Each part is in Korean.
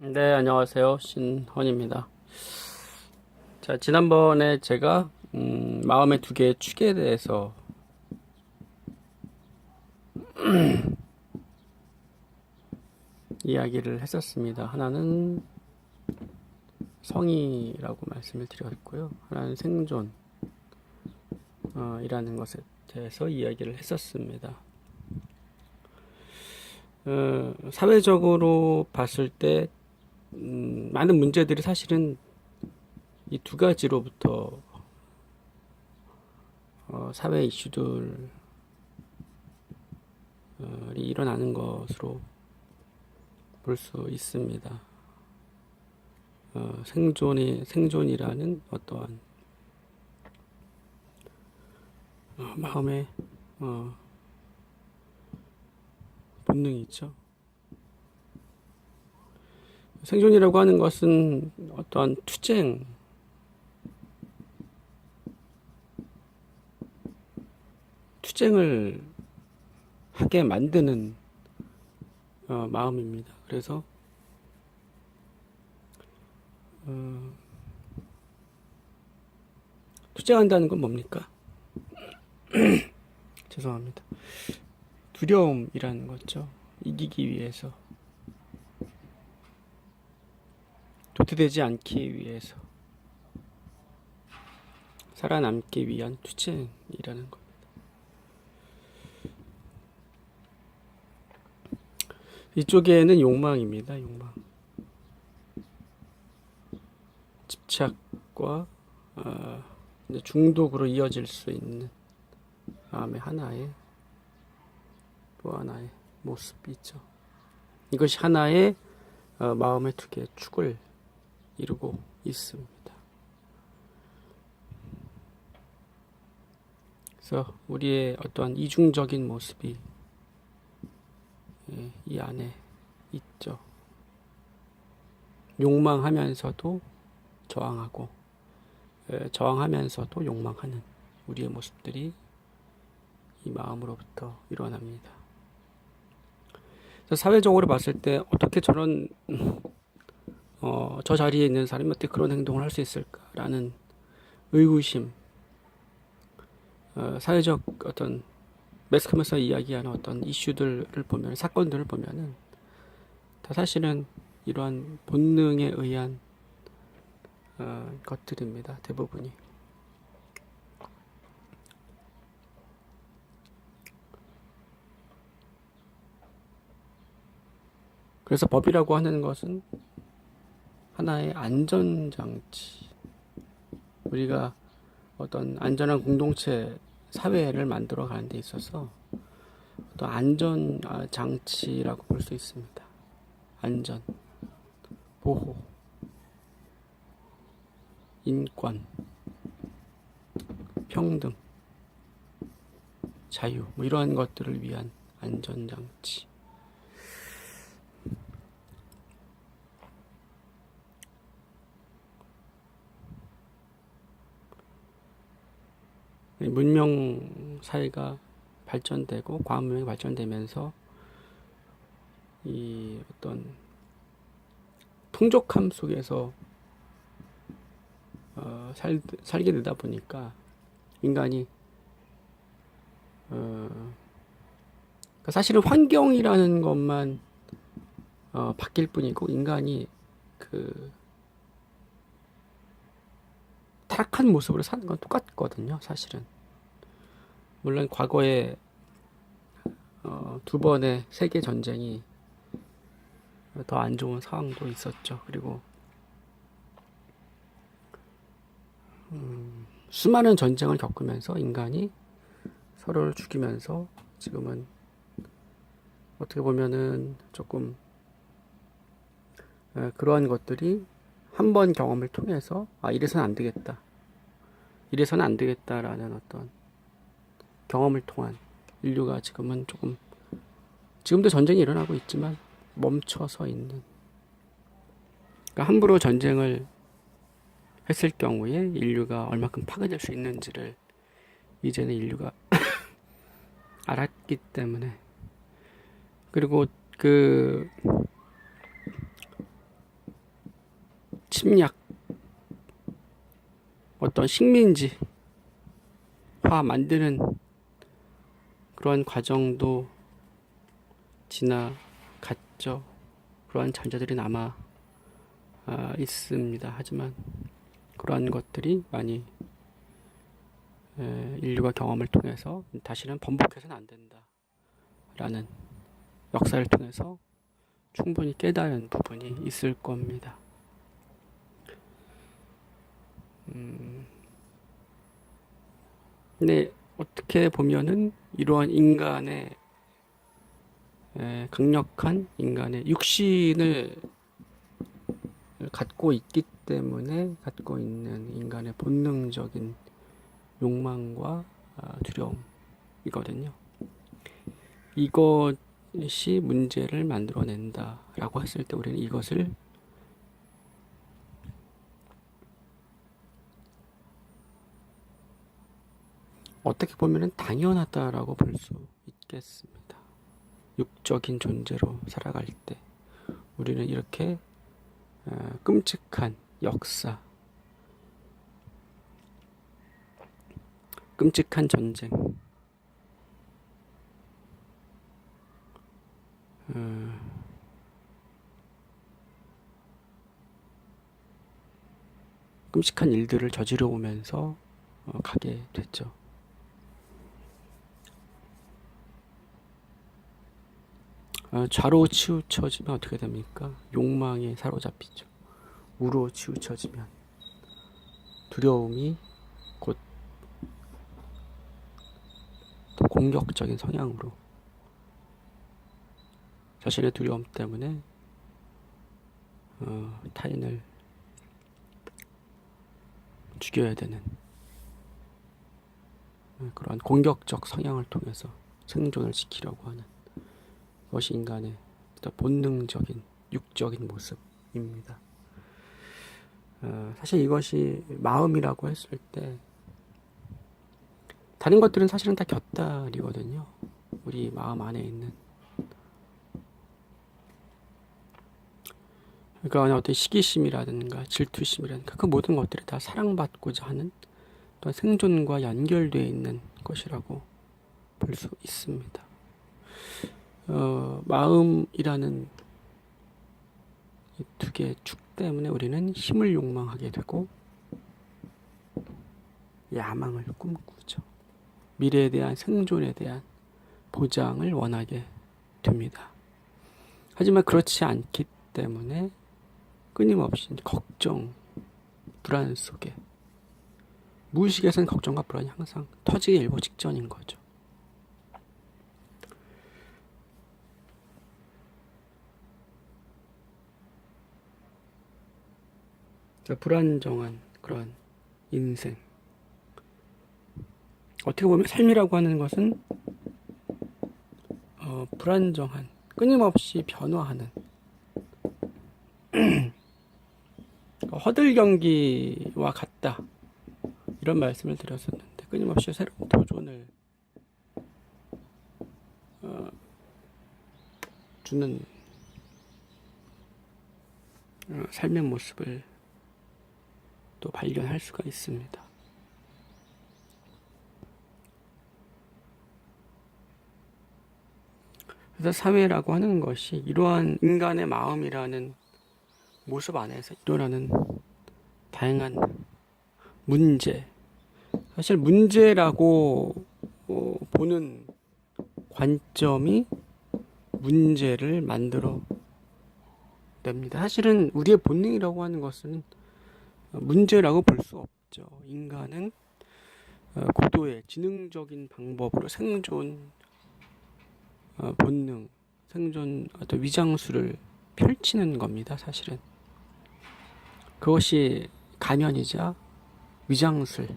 네, 안녕하세요. 신헌입니다. 자, 지난번에 제가 마음의 두 개의 축에 대해서 이야기를 했었습니다. 하나는 성의라고 말씀을 드렸고요. 하나는 생존 이라는 것에 대해서 이야기를 했었습니다. 사회적으로 봤을 때 많은 문제들이 사실은 이 두 가지로부터 사회 이슈들이 일어나는 것으로 볼 수 있습니다. 생존이라는 어떠한 마음의 본능이 있죠. 생존이라고 하는 것은 어떠한 투쟁을 하게 만드는 마음입니다. 그래서 투쟁한다는 건 뭡니까? 죄송합니다. 두려움이라는 거죠. 이기기 위해서, 도태되지 않기 위해서, 살아남기 위한 투쟁이라는 것. 이쪽에는 욕망입니다. 욕망. 집착과 중독으로 이어질 수 있는 마음의 또 하나의 모습이 있죠. 이것이 하나의 마음의 두 개의 축을 이루고 있습니다. 그래서 우리의 어떠한 이중적인 모습이 이 안에 있죠. 욕망하면서도 저항하고, 저항하면서도 욕망하는 우리의 모습들이 이 마음으로부터 일어납니다. 그래서 사회적으로 봤을 때 어떻게 저 자리에 있는 사람이 어떻게 그런 행동을 할 수 있을까라는 의구심, 사회적 어떤 매스컴에서 이야기하는 어떤 이슈들을 보면, 사건들을 보면은 다 사실은 이러한 본능에 의한 것들입니다. 대부분이. 그래서 법이라고 하는 것은 하나의 안전장치, 우리가 어떤 안전한 공동체, 사회를 만들어 가는 데 있어서 어떤 안전장치라고 볼 수 있습니다. 안전, 보호, 인권, 평등, 자유, 뭐 이러한 것들을 위한 안전장치. 문명 사회가 발전되고 과학문명이 발전되면서 이 어떤 풍족함 속에서 살게 되다 보니까 인간이 사실은 환경이라는 것만 바뀔 뿐이고 인간이 그 타락한 모습으로 사는 건 똑같거든요. 사실은 물론 과거에 두 번의 세계 전쟁이 더 안 좋은 상황도 있었죠. 그리고 수많은 전쟁을 겪으면서 인간이 서로를 죽이면서 지금은 어떻게 보면은 조금 그러한 것들이 한 번 경험을 통해서 이래서는 안 되겠다, 이래서는 안 되겠다라는 어떤 경험을 통한 인류가 지금은 조금, 지금도 전쟁이 일어나고 있지만 멈춰서 있는, 그러니까 함부로 전쟁을 했을 경우에 인류가 얼마큼 파괴될 수 있는지를 이제는 인류가 알았기 때문에, 그리고 그 침략, 어떤 식민지화 만드는 그런 과정도 지나갔죠. 그러한 잔재들이 남아 있습니다. 하지만 그러한 것들이 많이 인류가 경험을 통해서 다시는 번복해서는 안 된다라는 역사를 통해서 충분히 깨달은 부분이 있을 겁니다. 근데 어떻게 보면은 이러한 인간의 강력한 인간의 육신을 갖고 있기 때문에 갖고 있는 인간의 본능적인 욕망과 두려움이거든요. 이것이 문제를 만들어낸다라고 했을 때 우리는 이것을 어떻게 보면 당연하다라고 볼 수 있겠습니다. 육적인 존재로 살아갈 때 우리는 이렇게 끔찍한 역사, 끔찍한 전쟁, 끔찍한 일들을 저지러 오면서 가게 됐죠. 좌로 치우쳐지면 어떻게 됩니까? 욕망에 사로잡히죠. 우로 치우쳐지면 두려움이 곧 더 공격적인 성향으로 자신의 두려움 때문에 타인을 죽여야 되는 그런 공격적 성향을 통해서 생존을 지키려고 하는 것이 인간의 본능적인 육적인 모습입니다. 사실 이것이 마음이라고 했을 때 다른 것들은 사실은 다 곁다리거든요. 우리 마음 안에 있는 그러니까 어떤 시기심이라든가 질투심이라든가 그 모든 것들이 다 사랑받고자 하는 또한 생존과 연결되어 있는 것이라고 볼 수 있습니다. 마음이라는 이 두 개의 축 때문에 우리는 힘을 욕망하게 되고 야망을 꿈꾸죠. 미래에 대한 생존에 대한 보장을 원하게 됩니다. 하지만 그렇지 않기 때문에 끊임없이 걱정, 불안 속에 무의식에서는 걱정과 불안이 항상 터지기 일보 직전인 거죠. 불안정한 그런 인생. 어떻게 보면 삶이라고 하는 것은 불안정한, 끊임없이 변화하는 허들 경기와 같다. 이런 말씀을 드렸었는데 끊임없이 새로운 도전을 주는 삶의 모습을 또 발견할 수가 있습니다. 그래서 사회라고 하는 것이 이러한 인간의 마음이라는 모습 안에서 일어나는 다양한 문제, 사실 문제라고 보는 관점이 문제를 만들어 냅니다. 사실은 우리의 본능이라고 하는 것은 문제라고 볼 수 없죠. 인간은 고도의 지능적인 방법으로 생존 본능, 생존 어떤 위장술을 펼치는 겁니다. 사실은 그것이 가면이자 위장술.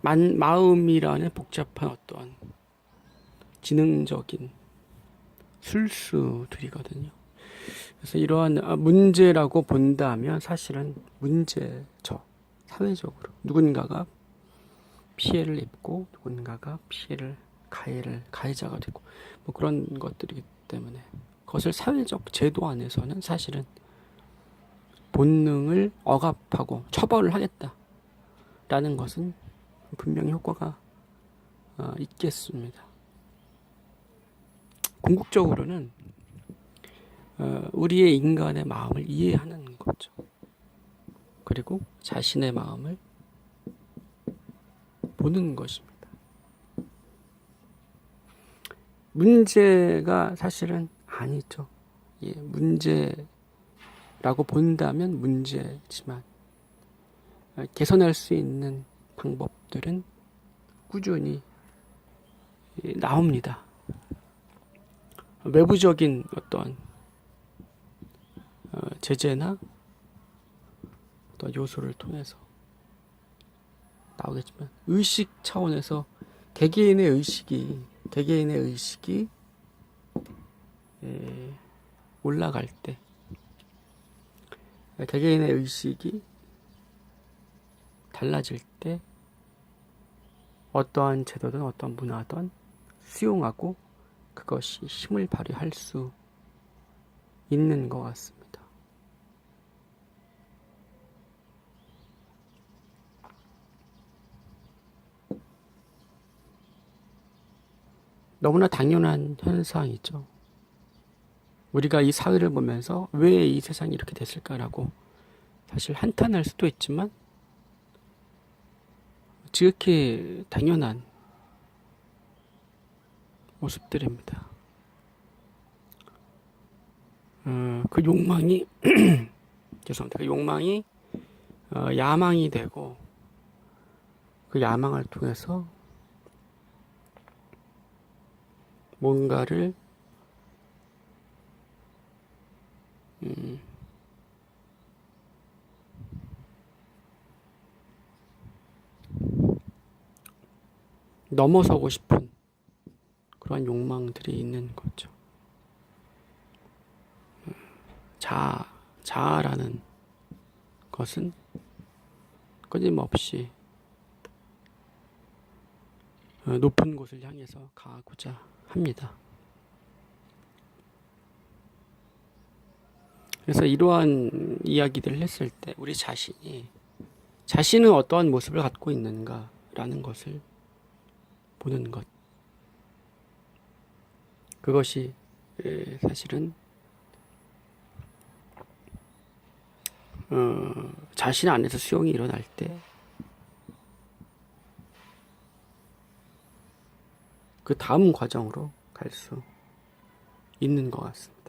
마음이라는 복잡한 어떤 지능적인 술수들이거든요. 그래서 이러한 문제라고 본다면 사실은 문제죠. 사회적으로 누군가가 피해를 입고 누군가가 가해자가 되고 뭐 그런 것들이기 때문에 그것을 사회적 제도 안에서는 사실은 본능을 억압하고 처벌을 하겠다라는 것은 분명히 효과가 있겠습니다. 궁극적으로는 우리의 인간의 마음을 이해하는 거죠. 그리고 자신의 마음을 보는 것입니다. 문제가 사실은 아니죠. 예, 문제라고 본다면 문제지만 개선할 수 있는 방법들은 꾸준히 나옵니다. 외부적인 어떤 제재나 어떤 요소를 통해서 나오겠지만 의식 차원에서 개개인의 의식이 올라갈 때, 개개인의 의식이 달라질 때 어떠한 제도든 어떠한 문화든 수용하고 그것이 힘을 발휘할 수 있는 것 같습니다. 너무나 당연한 현상이죠. 우리가 이 사회를 보면서 왜 이 세상이 이렇게 됐을까라고 사실 한탄할 수도 있지만 지극히 당연한 모습들입니다. 그 욕망이 죄송합니다. 그 욕망이 야망이 되고 그 야망을 통해서 뭔가를 넘어서고 싶은 그런 욕망들이 있는 거죠. 자아라는 것은 끊임없이 높은 곳을 향해서 가고자 합니다. 그래서 이러한 이야기들을 했을 때 우리 자신은 어떠한 모습을 갖고 있는가라는 것을 보는 것, 그것이 사실은 자신 안에서 수용이 일어날 때 그 다음 과정으로 갈 수 있는 것 같습니다.